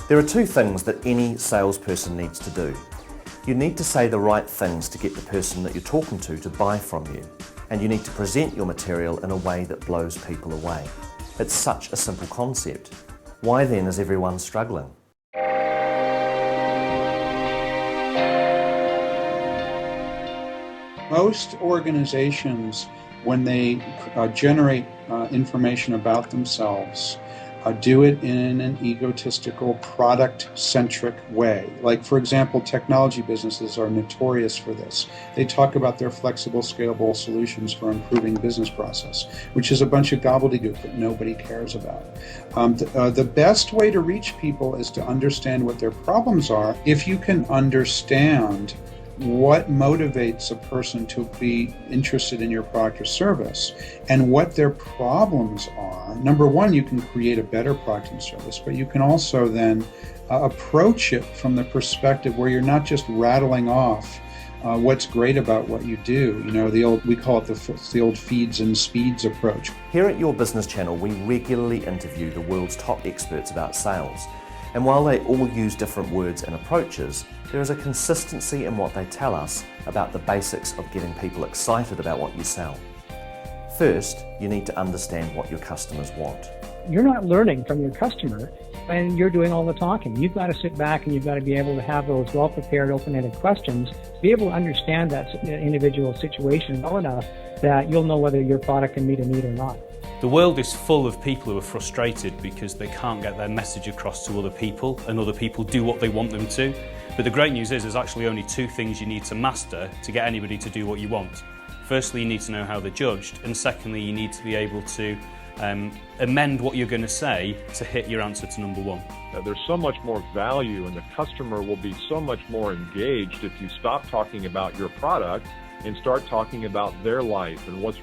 There are two things that any salesperson needs to do. You need to say the right things to get the person that you're talking to buy from you. And you need to present your material in a way that blows people away. It's such a simple concept. Why then is everyone struggling? Most organizations, when they generate information about themselves, do it in an egotistical, product-centric way. Like, for example, technology businesses are notorious for this. They talk about their flexible, scalable solutions for improving business process, which is a bunch of gobbledygook that nobody cares about. The best way to reach people is to understand what their problems are. If you can understand what motivates a person to be interested in your product or service and what their problems are, number one, you can create a better product and service, but you can also then approach it from the perspective where you're not just rattling off what's great about what you do. You know, we call it the old feeds and speeds approach. Here at Your Business Channel, we regularly interview the world's top experts about sales. And while they all use different words and approaches, there is a consistency in what they tell us about the basics of getting people excited about what you sell. First, you need to understand what your customers want. You're not learning from your customer and you're doing all the talking. You've got to sit back and you've got to be able to have those well-prepared, open-ended questions to be able to understand that individual situation well enough that you'll know whether your product can meet a need or not. The world is full of people who are frustrated because they can't get their message across to other people and other people do what they want them to. But the great news is there's actually only two things you need to master to get anybody to do what you want. Firstly, you need to know how they're judged, and secondly, you need to be able to amend what you're going to say to hit your answer to number one. There's so much more value, and the customer will be so much more engaged if you stop talking about your product and start talking about their life and what's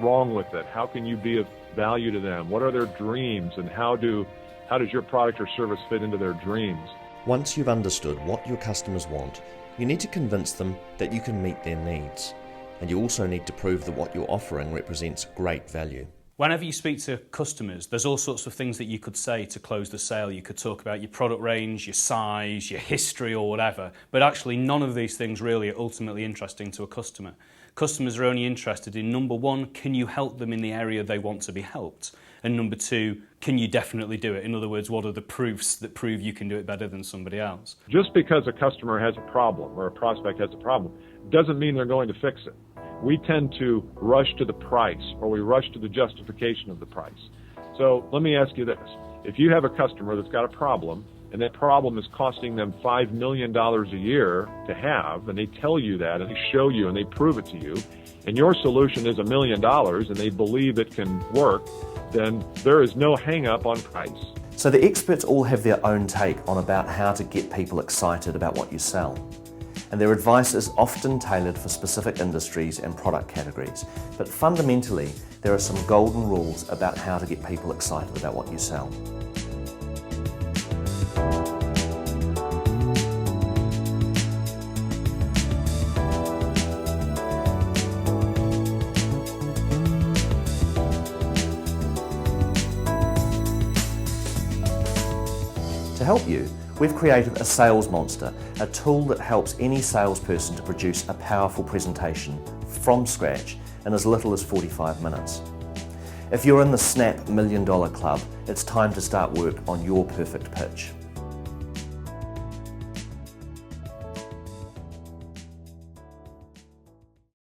wrong with it. How can you be of value to them? What are their dreams, and how does your product or service fit into their dreams? Once you've understood what your customers want, you need to convince them that you can meet their needs. And you also need to prove that what you're offering represents great value. Whenever you speak to customers, there's all sorts of things that you could say to close the sale. You could talk about your product range, your size, your history or whatever, but actually none of these things really are ultimately interesting to a customer. Customers are only interested in, number one, can you help them in the area they want to be helped? And number two, can you definitely do it? In other words, what are the proofs that prove you can do it better than somebody else? Just because a customer has a problem or a prospect has a problem doesn't mean they're going to fix it. We tend to rush to the price, or we rush to the justification of the price. So let me ask you this. If you have a customer that's got a problem, and that problem is costing them $5 million a year to have, and they tell you that, and they show you, and they prove it to you, and your solution is $1 million, and they believe it can work, then there is no hang-up on price. So the experts all have their own take on about how to get people excited about what you sell. And their advice is often tailored for specific industries and product categories. But fundamentally, there are some golden rules about how to get people excited about what you sell. To help you, we've created a Sales Monster, a tool that helps any salesperson to produce a powerful presentation from scratch in as little as 45 minutes. If you're in the Snap $1 Million Club, it's time to start work on your perfect pitch.